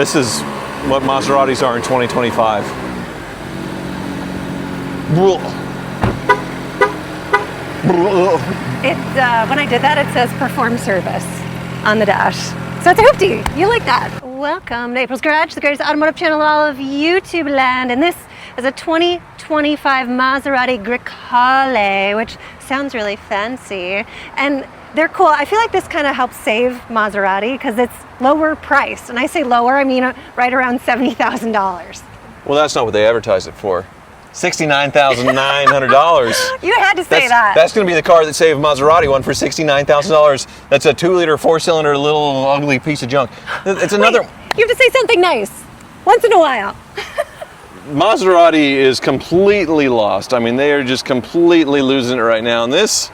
This is what Maseratis are in 2025. When I did that, it says perform service on the dash. So it's a hoopty. You like that. Welcome to April's Garage, the greatest automotive channel in all of YouTube land. And this is a 2025 Maserati Grecale, which sounds really fancy. And they're cool. I feel like this kind of helps save Maserati because it's lower priced. And I say lower, I mean right around $70,000. Well, that's not what they advertise it for. $69,900. You had to say that. That's going to be the car that saved Maserati one for $69,000. That's a 2-liter, 4-cylinder, little ugly piece of junk. It's another. Wait, you have to say something nice once in a while. Maserati is completely lost. I mean, they are just completely losing it right now. And this,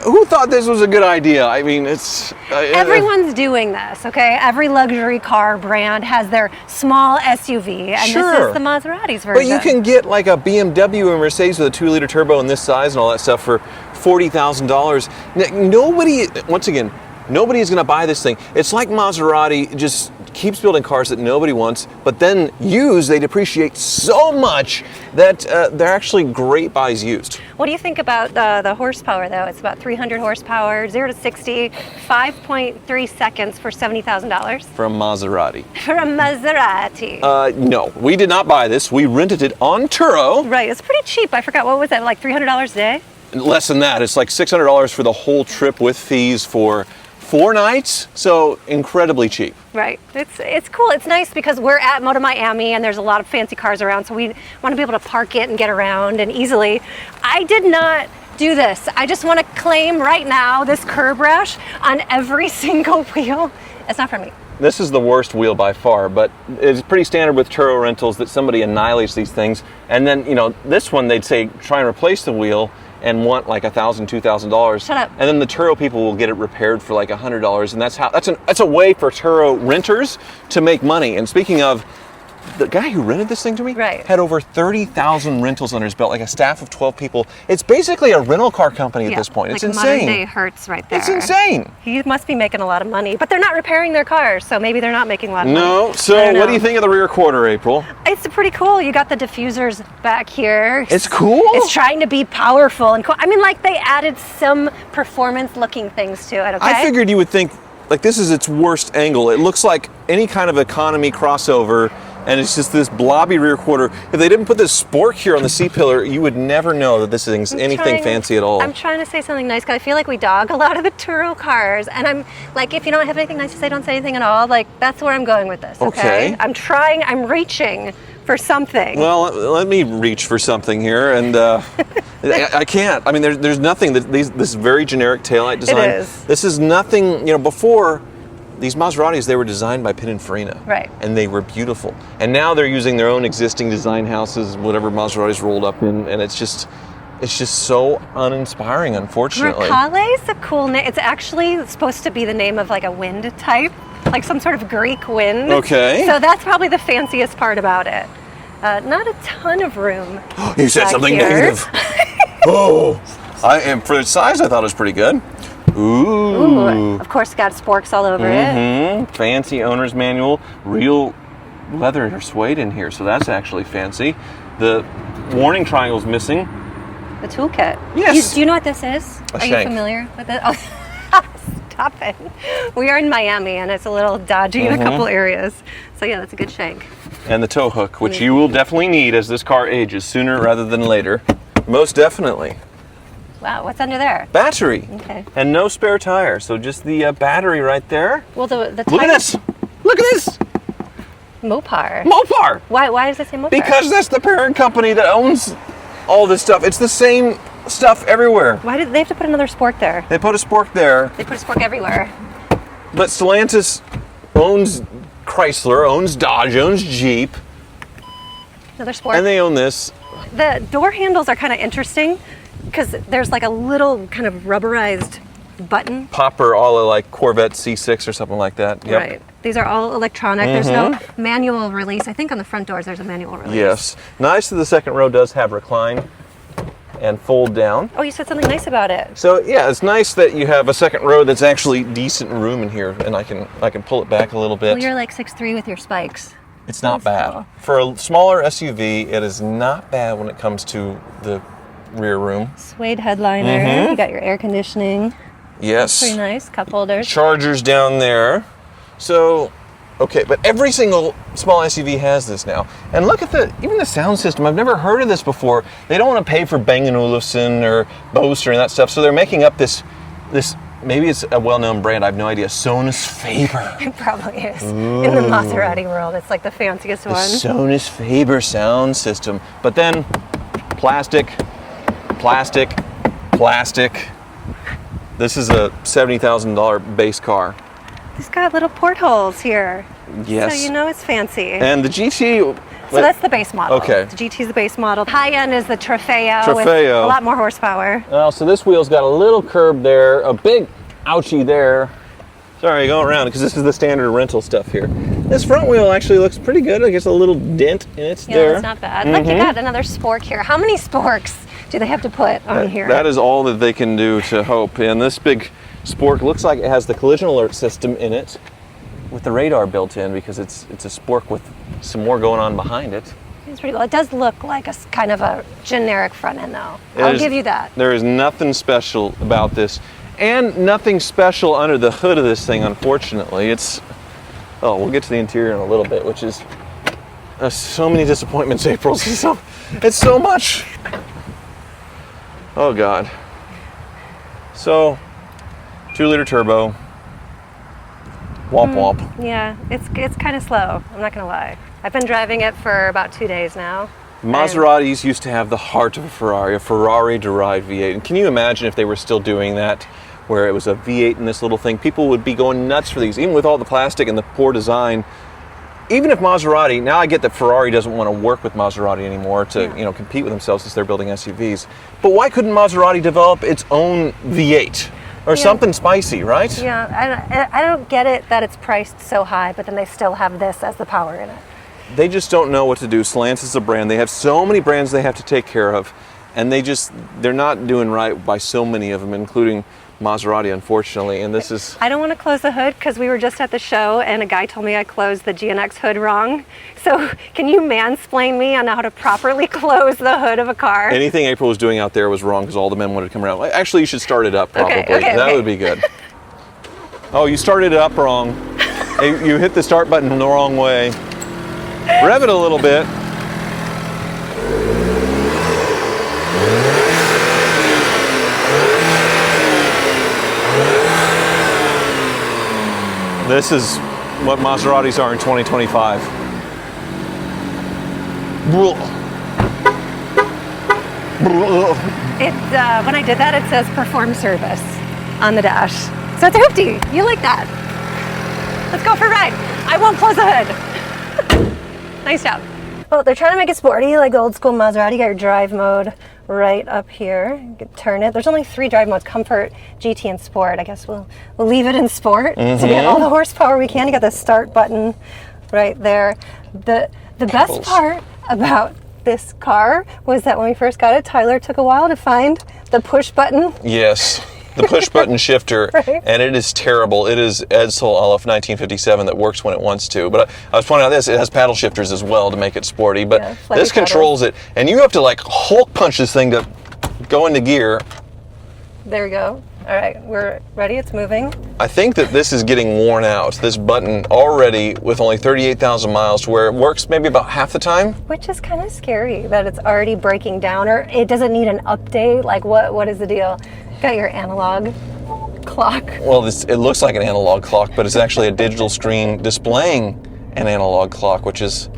who thought this was a good idea? I mean, it's... Everyone's doing this, okay? Every luxury car brand has their small SUV, and Sure. This is the Maserati's version. But you can get like a BMW or Mercedes with a 2-liter turbo in this size and all that stuff for $40,000. Nobody, once again, nobody is going to buy this thing. It's like Maserati just keeps building cars that nobody wants, but then used, they depreciate so much that they're actually great buys used. What do you think about the horsepower, though? It's about 300 horsepower, 0 to 60, 5.3 seconds for $70,000. From Maserati. From Maserati. No, we did not buy this. We rented it on Turo. Right, it's pretty cheap. I forgot, what was it, like $300 a day? Less than that. It's like $600 for the whole trip with fees for 4 nights, so incredibly cheap. Right. It's cool. It's nice because we're at Moto Miami and there's a lot of fancy cars around, so we want to be able to park it and get around and easily. I did not do this. I just want to claim right now this curb rash on every single wheel. It's not for me. This is the worst wheel by far, but it's pretty standard with Turo rentals that somebody annihilates these things. And then, you know, this one they'd say try and replace the wheel and want like $1,000, $2,000. Shut up. And then the Turo people will get it repaired for like $100, and that's a way for Turo renters to make money. And speaking of, the guy who rented this thing to me had over 30,000 rentals under his belt, like a staff of 12 people. It's basically a rental car company at this point. It's like insane. Modern day Hertz right there. It's insane. He must be making a lot of money, but they're not repairing their cars, so maybe they're not making a lot of money. No, so what do you think of the rear quarter, April? It's pretty cool. You got the diffusers back here. It's cool. It's trying to be powerful and cool. I mean, like they added some performance-looking things to it, okay? I figured you would think, like this is its worst angle. It looks like any kind of economy crossover, and it's just this blobby rear quarter. If they didn't put this spork here on the C-pillar, you would never know that this is anything fancy at all. I'm trying to say something nice because I feel like we dog a lot of the Turo cars, and I'm like, if you don't have anything nice to say, don't say anything at all. Like, that's where I'm going with this, okay? I'm reaching for something. Well, let me reach for something here, and I can't. I mean, there's nothing. This very generic taillight design. It is. This is nothing, you know, before, these Maseratis, they were designed by Pininfarina. Right. And they were beautiful. And now they're using their own existing design houses, whatever Maserati's rolled up in, and it's just so uninspiring, unfortunately. Grecale is a cool name. It's actually supposed to be the name of like a wind type, like some sort of Greek wind. Okay. So that's probably the fanciest part about it. Not a ton of room. You said something negative. Oh, for its size, I thought it was pretty good. Ooh. Of course, got sporks all over it. Fancy owner's manual, real leather or suede in here, so that's actually fancy. The warning triangle's missing. The toolkit. Yes. Do you know what this is? A Are shank. you familiar with it? Oh, stop it. We are in Miami, and it's a little dodgy in a couple areas. So yeah, that's a good shank. And the tow hook, which you will definitely need as this car ages, sooner rather than later. Most definitely. Wow, what's under there? Battery. Okay. And no spare tire, so just the battery right there. Well, the Look at this. Look at this. Mopar. Mopar. Why does it say Mopar? Because that's the parent company that owns all this stuff. It's the same stuff everywhere. Why did they have to put another spork there? They put a spork there. They put a spork everywhere. But Stellantis owns Chrysler, owns Dodge, owns Jeep. Another spork. And they own this. The door handles are kind of interesting because there's like a little kind of rubberized button. Popper, all of like Corvette C6 or something like that. Yep. Right. These are all electronic. There's no manual release. I think on the front doors there's a manual release. Yes. Nice that the second row does have recline. and fold down. Oh, you said something nice about it. So yeah, it's nice that you have a second row that's actually decent room in here, and I can pull it back a little bit. Well, you're like 6'3" with your spikes. It's not That's bad. cool. For a smaller SUV, it is not bad when it comes to the rear room. Suede headliner. You got your air conditioning. Yes. Pretty nice. Cup holders. Chargers down there. So, okay, but every single small SUV has this now. And look at even the sound system. I've never heard of this before. They don't want to pay for Bang & Olufsen or Bose or that stuff, so they're making up this, maybe it's a well-known brand, I have no idea, Sonus Faber. It probably is. In the Maserati world, it's like the fanciest one. Sonus Faber sound system. But then, plastic. This is a $70,000 base car. It's got little portholes here. Yes. So you know it's fancy. And the GT... So that's the base model. Okay. The GT is the base model. High end is the Trofeo. With Trofeo. a lot more horsepower. Well, so this wheel's got a little curb there, a big ouchie there. Sorry, going around because this is the standard rental stuff here. This front wheel actually looks pretty good. I guess a little dent in its Yeah, there. that's not bad. Look, you got another spork here. How many sporks do they have to put on here? That is all that they can do to hope. And this big spork looks like it has the collision alert system in it with the radar built in because it's a spork with some more going on behind it. It's pretty cool. It does look like a kind of a generic front end though. I'll give you that. There is nothing special about this. And nothing special under the hood of this thing, unfortunately. We'll get to the interior in a little bit, which is so many disappointments, April. It's so much. Oh, God. So, 2-liter turbo. Womp womp. Yeah, it's kind of slow. I'm not gonna lie. I've been driving it for about 2 days now. Maseratis used to have the heart of a Ferrari-derived V8. And can you imagine if they were still doing that, where it was a V8 in this little thing? People would be going nuts for these, even with all the plastic and the poor design. Even if Maserati, now I get that Ferrari doesn't want to work with Maserati anymore to compete with themselves since they're building SUVs. But why couldn't Maserati develop its own V8? Or something spicy, right? Yeah, I don't get it that it's priced so high, but then they still have this as the power in it. They just don't know what to do. Stellantis is a brand. They have so many brands they have to take care of, and they're not doing right by so many of them, including Maserati, unfortunately. And this is... I don't want to close the hood because we were just at the show and a guy told me I closed the GNX hood wrong. So can you mansplain me on how to properly close the hood of a car? Anything April was doing out there was wrong because all the men wanted to come around. Actually, you should start it up, probably. Okay. That would be good. Oh, you started it up wrong. You hit the start button the wrong way. Rev it a little bit. This is what Maseratis are in 2025. When I did that, it says perform service on the dash. So it's a hoopty. You like that. Let's go for a ride. I won't close the hood. Nice job. Well, they're trying to make it sporty, like the old school Maserati. You got your drive mode right up here. You can turn it. There's only 3 drive modes: Comfort, GT, and Sport. I guess we'll leave it in Sport to get all the horsepower we can. You got the start button right there. The best part about this car was that when we first got it, Tyler took a while to find the push button. Yes. The push button shifter, right. And it is terrible. It is Edsel LF 1957 that works when it wants to. But I was pointing out this, it has paddle shifters as well to make it sporty, but this controls it. And you have to like Hulk punch this thing to go into gear. There we go. All right, we're ready, it's moving. I think that this is getting worn out, this button already with only 38,000 miles to where it works maybe about half the time. Which is kind of scary that it's already breaking down, or it doesn't need an update. Like what is the deal? Got your analog clock. Well, it looks like an analog clock, but it's actually a digital screen displaying an analog clock, which is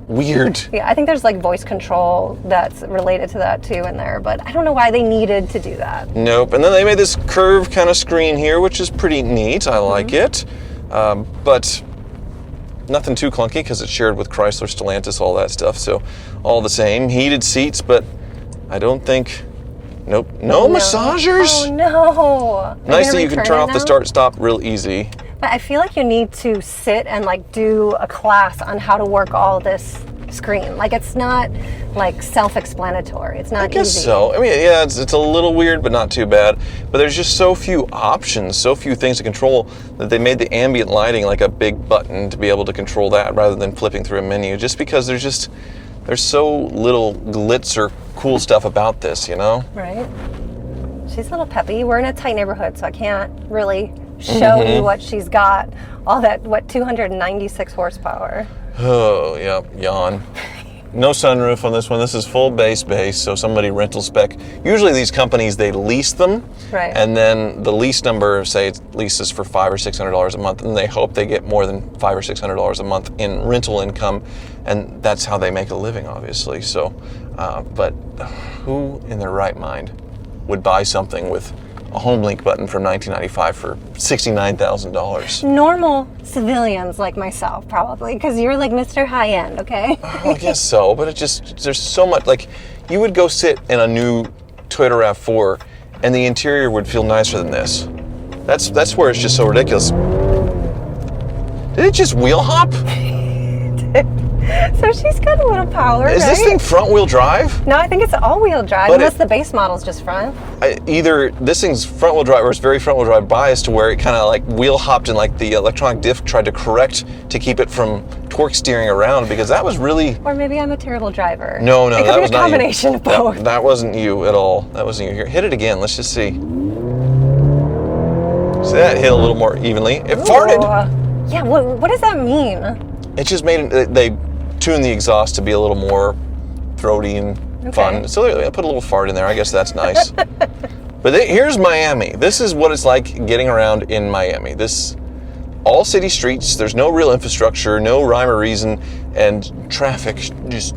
weird. Yeah, I think there's like voice control that's related to that too in there, but I don't know why they needed to do that. Nope. And then they made this curved kind of screen here, which is pretty neat. I like it. But nothing too clunky because it's shared with Chrysler, Stellantis, all that stuff. So all the same. Heated seats, but I don't think... Nope. No massagers? Oh, no. Nice that you can turn off the start-stop real easy. But I feel like you need to sit and like do a class on how to work all this screen. Like, it's not like self-explanatory. It's not I guess easy. so. I mean, yeah, it's a little weird, but not too bad. But there's just so few options, so few things to control, that they made the ambient lighting like a big button to be able to control that rather than flipping through a menu. Just because there's so little glitz or cool stuff about this, you know? Right. She's a little peppy. We're in a tight neighborhood, so I can't really show you what she's got. All that, 296 horsepower. Oh, yeah, yawn. No sunroof on this one. This is full base, so somebody rental spec. Usually these companies, they lease them. Right. And then the lease number, say it leases for $500 or $600 a month, and they hope they get more than $500 or $600 a month in rental income, and that's how they make a living, obviously. So, but who in their right mind would buy something with a home link button from 1995 for $69,000? Normal civilians like myself, probably, because you're like Mr. High-End, okay? Well, I guess so, but there's so much, like, you would go sit in a new Toyota RAV4 and the interior would feel nicer than this. That's where it's just so ridiculous. Did it just wheel hop? So she's got a little power, Is this thing front wheel drive? No, I think it's all-wheel drive, But unless the base model's just front. Either this thing's front wheel drive or it's very front wheel drive biased to where it kind of like wheel hopped and like the electronic diff tried to correct to keep it from torque steering around, because that was really... Or maybe I'm a terrible driver. No, it could that be was a not you. combination of both. That wasn't you at all. That wasn't you. Here, hit it again. Let's just see. See, that hit a little more evenly. It farted. Yeah, what does that mean? It just made it, they tuned the exhaust to be a little more throaty and fun. So I put a little fart in there. I guess that's nice. But here's Miami. This is what it's like getting around in Miami. This all city streets. There's no real infrastructure, no rhyme or reason, and traffic just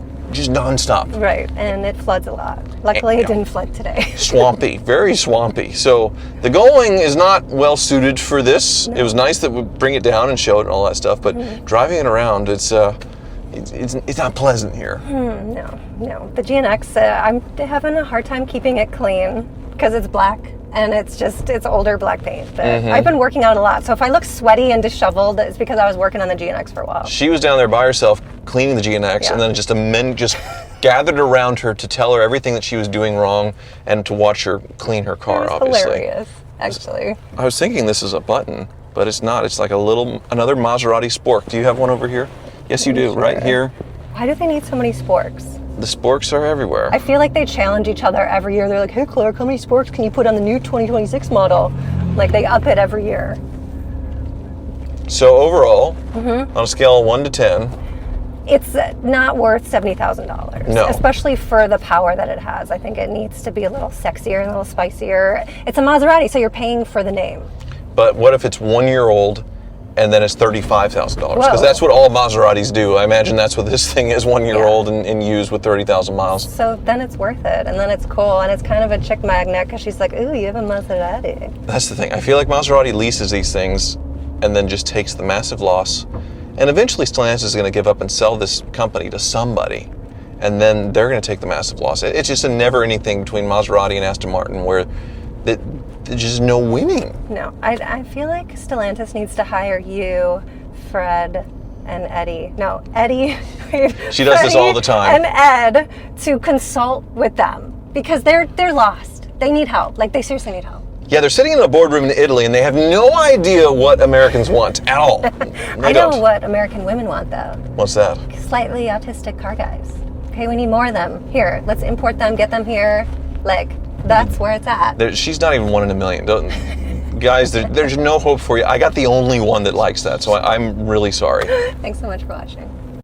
nonstop. Right, and it floods a lot. Luckily, it didn't flood today. Swampy, very swampy. So the going is not well suited for this. No. It was nice that we bring it down and show it and all that stuff, but driving it around, it's not pleasant here. No. The GNX, I'm having a hard time keeping it clean because it's black and it's older black paint. But I've been working out a lot, so if I look sweaty and disheveled, it's because I was working on the GNX for a while. She was down there by herself cleaning the GNX, and then just men just gathered around her to tell her everything that she was doing wrong and to watch her clean her car, obviously. Hilarious, actually. I was thinking this is a button, but it's not. It's like another Maserati Spork. Do you have one over here? Yes, you do, right here. Why do they need so many sporks? The sporks are everywhere. I feel like they challenge each other every year. They're like, hey, Clark, how many sporks can you put on the new 2026 model? Like, they up it every year. So overall, on a scale of 1 to 10, it's not worth $70,000. No. Especially for the power that it has. I think it needs to be a little sexier and a little spicier. It's a Maserati, so you're paying for the name. But what if it's 1 year old and then it's $35,000? Because that's what all Maseratis do. I imagine that's what this thing is, 1 year old and used with 30,000 miles. So then it's worth it, and then it's cool, and it's kind of a chick magnet because she's like, ooh, you have a Maserati. That's the thing. I feel like Maserati leases these things and then just takes the massive loss. And eventually Stellantis is going to give up and sell this company to somebody. And then they're going to take the massive loss. It's just a never-ending thing between Maserati and Aston Martin where there's just no winning. No, I feel like Stellantis needs to hire you, Fred, and Eddie. No, Eddie. She does this all the time. And Ed to consult with them because they're lost. They need help. Like, they seriously need help. Yeah, they're sitting in a boardroom in Italy and they have no idea what Americans want at all. I know what American women want, though. What's that? Slightly autistic car guys. Okay, we need more of them. Here, let's import them, get them here. Like, that's where it's at. She's not even 1 in a million. Guys, there's no hope for you. I got the only one that likes that, so I'm really sorry. Thanks so much for watching.